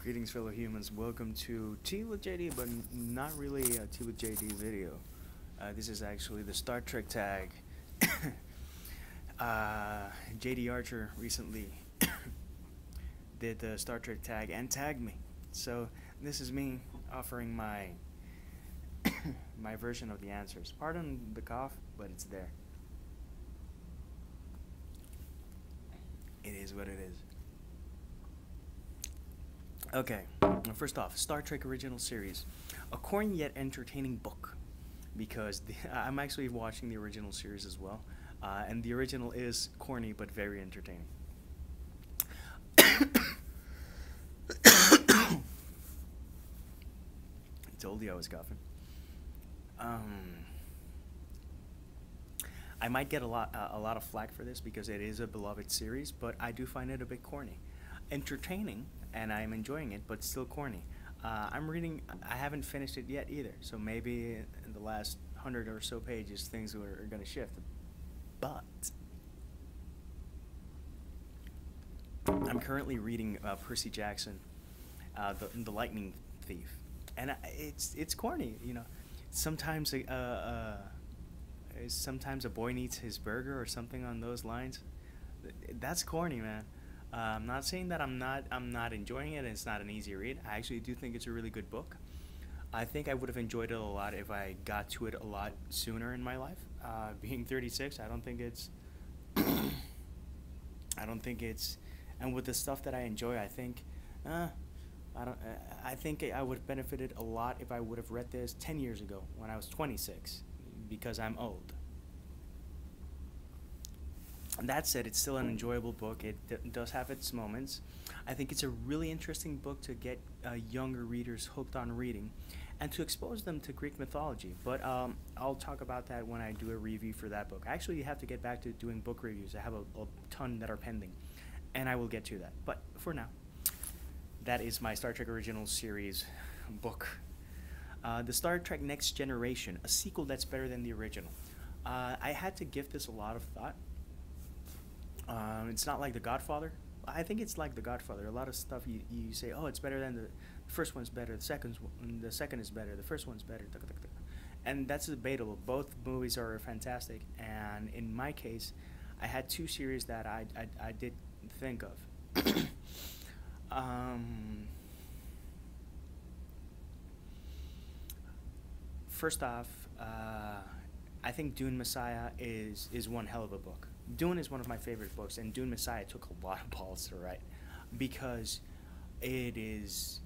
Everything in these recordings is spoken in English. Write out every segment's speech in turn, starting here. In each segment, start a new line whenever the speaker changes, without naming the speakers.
Greetings, fellow humans. Welcome to Tea with JD, but not really a Tea with JD video. This is actually the Star Trek tag. JD Archer recently did the Star Trek tag and tagged me. So this is me offering my my version of the answers. Pardon the cough, but it's there. It is what it is. Okay, first off, Star Trek original series. A corny yet entertaining book, because I'm actually watching the original series as well, and the original is corny but very entertaining. I told you I was coughing. I might get a lot of flack for this because it is a beloved series, but I do find it a bit corny. Entertaining, and I'm enjoying it, but still corny. I'm reading, I haven't finished it yet either, so maybe in the last 100 or so pages things are going to shift. But I'm currently reading Percy Jackson, the Lightning Thief, and it's corny, you know. Sometimes sometimes a boy needs his burger or something on those lines. That's corny, man. I'm not saying that I'm not enjoying it and it's not an easy read. I actually do think it's a really good book. I think I would have enjoyed it a lot if I got to it a lot sooner in my life. Being 36, I don't think it's and with the stuff that I enjoy, I think I think I would have benefited a lot if I would have read this 10 years ago when I was 26, because I'm old. That said, it's still an enjoyable book. It does have its moments. I think it's a really interesting book to get younger readers hooked on reading and to expose them to Greek mythology. But I'll talk about that when I do a review for that book. I actually have to get back to doing book reviews. I have a ton that are pending, and I will get to that. But for now, that is my Star Trek Original Series book. The Star Trek Next Generation, a sequel that's better than the original. I had to give this a lot of thought. It's not like The Godfather. I think it's like The Godfather. A lot of stuff you say, oh, it's better than the first one's better, the second is better, the first one's better, and that's debatable. Both movies are fantastic, and in my case, I had two series that I did think of. First off, I think Dune Messiah is one hell of a book. Dune is one of my favorite books, and Dune Messiah took a lot of balls to write because it is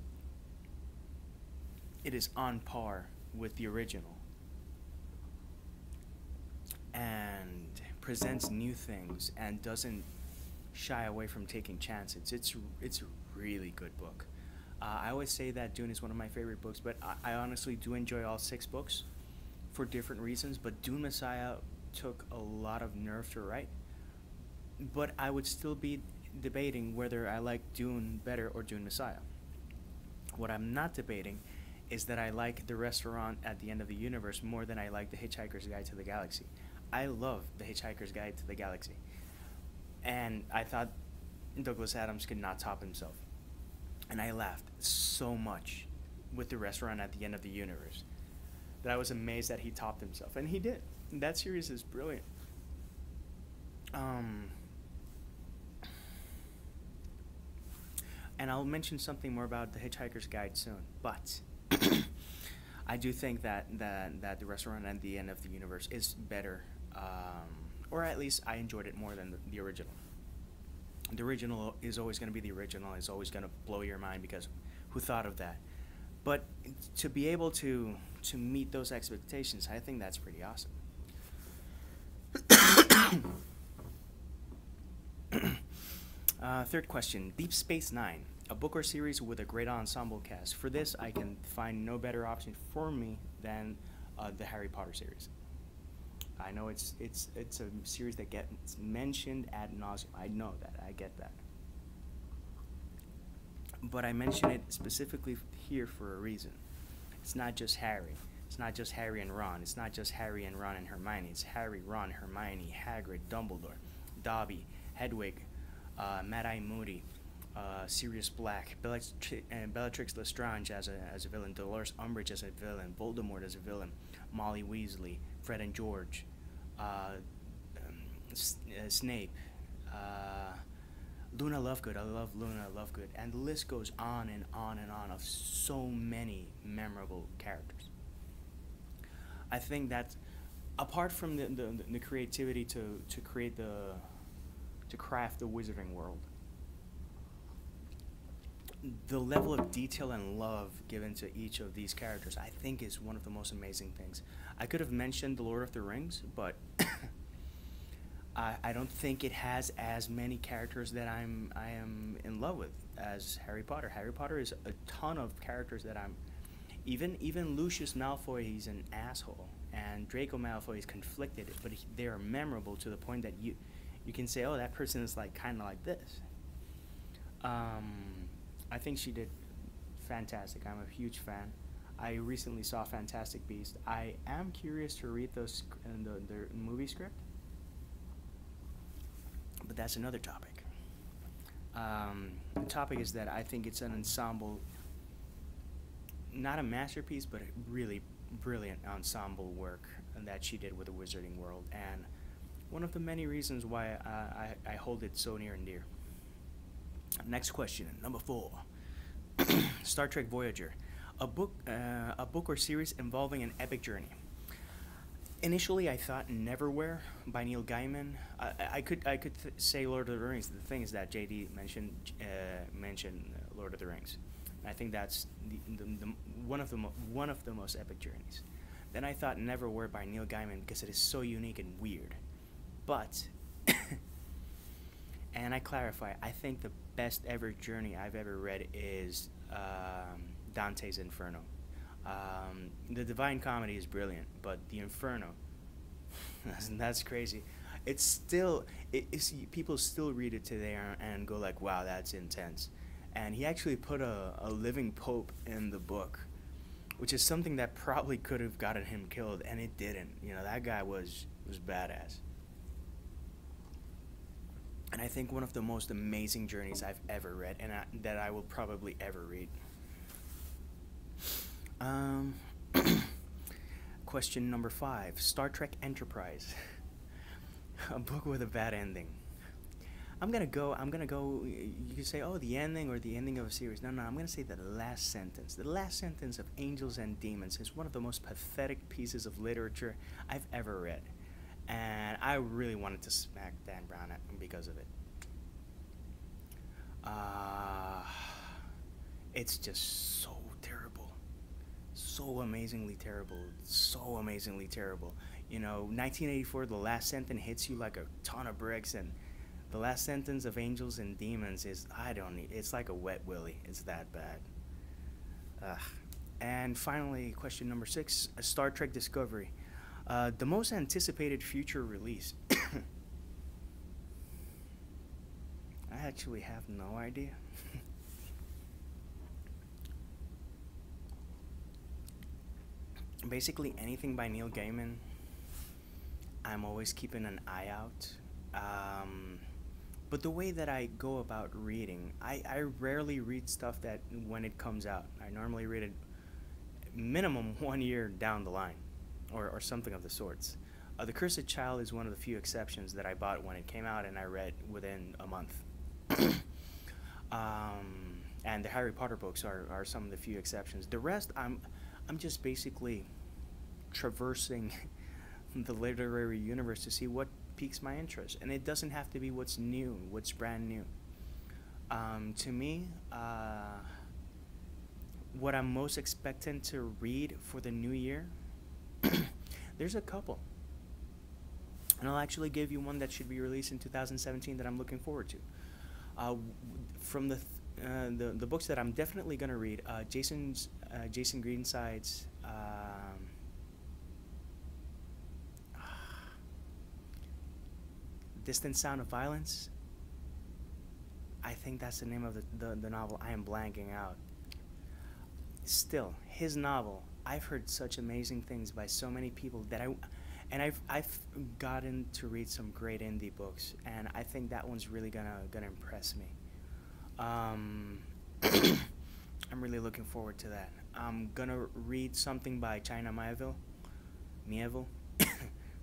on par with the original and presents new things and doesn't shy away from taking chances. It's a really good book. I always say that Dune is one of my favorite books, but I honestly do enjoy all 6 books for different reasons, but Dune Messiah took a lot of nerve to write, but I would still be debating whether I like Dune better or Dune Messiah. What I'm not debating is that I like The Restaurant at the End of the Universe more than I like The Hitchhiker's Guide to the Galaxy. I love The Hitchhiker's Guide to the Galaxy, and I thought Douglas Adams could not top himself, and I laughed so much with The Restaurant at the End of the Universe that I was amazed that he topped himself, and he did. That series is brilliant. And I'll mention something more about The Hitchhiker's Guide soon, but I do think that The Restaurant at the End of the Universe is better, or at least I enjoyed it more than the original. The original is always going to be the original. It's always going to blow your mind because who thought of that? But to be able to meet those expectations, I think that's pretty awesome. Third question, Deep Space Nine, a book or series with a great ensemble cast. For this, I can find no better option for me than the Harry Potter series. I know it's a series that gets mentioned ad nauseum. I know that. I get that. But I mention it specifically here for a reason. It's not just Harry. It's not just Harry and Ron. It's not just Harry and Ron and Hermione. It's Harry, Ron, Hermione, Hagrid, Dumbledore, Dobby, Hedwig, Mad-Eye Moody, Sirius Black, Bellatrix Lestrange as a villain, Dolores Umbridge as a villain, Voldemort as a villain, Molly Weasley, Fred and George, Snape, Luna Lovegood. I love Luna Lovegood, and the list goes on and on and on of so many memorable characters. I think that apart from the creativity to create to craft the wizarding world, the level of detail and love given to each of these characters, I think, is one of the most amazing things. I could have mentioned The Lord of the Rings, but I don't think it has as many characters that I am in love with as Harry Potter. Harry Potter is a ton of characters that I'm. Even Lucius Malfoy, he's an asshole, and Draco Malfoy is conflicted, but they are memorable to the point that you can say, oh, that person is like kind of like this. I think she did fantastic. I'm a huge fan. I recently saw Fantastic Beasts. I am curious to read the movie script, but that's another topic. The topic is that I think it's an ensemble, not a masterpiece, but a really brilliant ensemble work that she did with the Wizarding World, and one of the many reasons why I hold it so near and dear. Next question, number 4. Star Trek Voyager, a book or series involving an epic journey. Initially, I thought Neverwhere by Neil Gaiman. I could say Lord of the Rings. The thing is that JD mentioned Lord of the Rings. I think that's one of the most epic journeys. Then I thought Neverwhere by Neil Gaiman because it is so unique and weird. But and I clarify, I think the best ever journey I've ever read is Dante's Inferno. The Divine Comedy is brilliant, but the Inferno, that's crazy. It's still, people still read it today and go like, wow, that's intense. And he actually put a living pope in the book, which is something that probably could have gotten him killed, and it didn't. You know, that guy was badass. And I think one of the most amazing journeys I've ever read, and that I will probably ever read. Question number 5. Star Trek Enterprise. A book with a bad ending. I'm gonna go, you can say, oh, the ending or the ending of a series. No, I'm gonna say the last sentence. The last sentence of Angels and Demons is one of the most pathetic pieces of literature I've ever read. And I really wanted to smack Dan Brown because of it. It's just so terrible. So amazingly terrible. So amazingly terrible. You know, 1984, the last sentence hits you like a ton of bricks, and the last sentence of Angels and Demons is, it's like a wet willy. It's that bad. And finally, question number 6, Star Trek Discovery. The most anticipated future release. I actually have no idea. Basically, anything by Neil Gaiman, I'm always keeping an eye out. But the way that I go about reading, I rarely read stuff that when it comes out. I normally read it minimum 1 year down the line. Or something of the sorts. The Cursed Child is one of the few exceptions that I bought when it came out and I read within a month. And the Harry Potter books are some of the few exceptions. The rest, I'm just basically traversing the literary universe to see what piques my interest. And it doesn't have to be what's new, what's brand new. To me, what I'm most expectant to read for the new year, there's a couple, and I'll actually give you one that should be released in 2017 that I'm looking forward to. From the books that I'm definitely gonna read, Jason Greenside's Distant Sound of Violence. I think that's the name of the novel. I am blanking out. Still, his novel. I've heard such amazing things by so many people that I've gotten to read some great indie books, and I think that one's really gonna impress me. Um, I'm really looking forward to that. I'm gonna read something by China Mieville,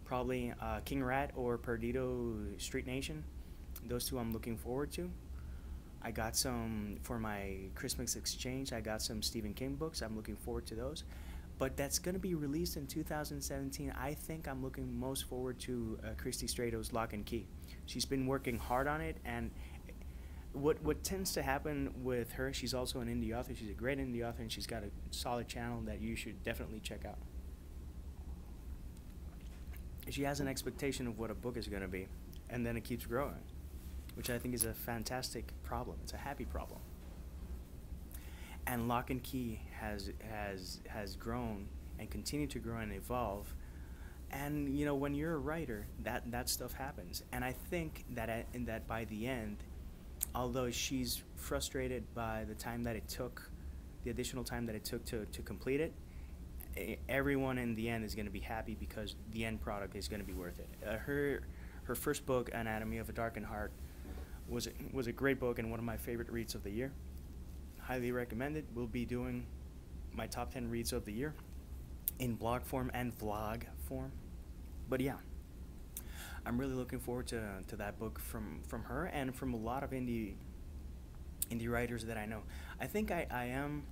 probably King Rat or Perdido Street Nation. Those two I'm looking forward to. I got some for my Christmas exchange. I got some Stephen King books. I'm looking forward to those. But that's going to be released in 2017. I think I'm looking most forward to Christy Strato's Lock and Key. She's been working hard on it, and what tends to happen with her, she's also an indie author. She's a great indie author, and she's got a solid channel that you should definitely check out. She has an expectation of what a book is going to be, and then it keeps growing, which I think is a fantastic problem. It's a happy problem. And Lock and Key has grown and continued to grow and evolve. And you know, when you're a writer, that stuff happens. And I think that that by the end, although she's frustrated by the time that it took, the additional time that it took to complete it, everyone in the end is going to be happy because the end product is going to be worth it. Her first book, Anatomy of a Darkened Heart, was a great book and one of my favorite reads of the year. Highly recommended. We'll be doing my top 10 reads of the year in blog form and vlog form. But yeah, I'm really looking forward to that book from her and from a lot of indie writers that I know. I think I am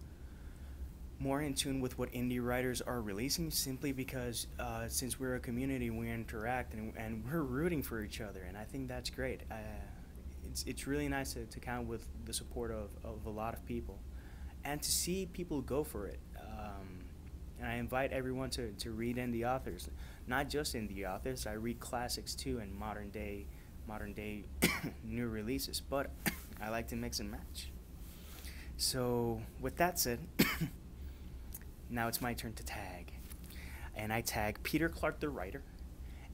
more in tune with what indie writers are releasing simply because since we're a community, we interact and we're rooting for each other, and I think that's great. It's really nice to count with the support of a lot of people and to see people go for it. And I invite everyone to read indie authors, not just indie authors. I read classics too and modern day new releases, but I like to mix and match. So with that said, now it's my turn to tag. And I tag Peter Clark the writer.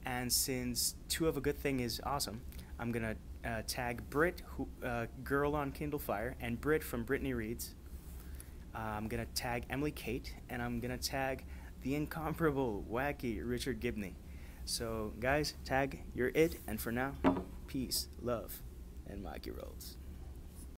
And since Two of a Good Thing is awesome, I'm going to tag Britt, Girl on Kindle Fire, and Britt from Bittany Reads. I'm going to tag Emily Cait, and I'm going to tag the incomparable, wacky Richard Gibbney. So, guys, tag, you're it, and for now, peace, love, and Mikey rolls.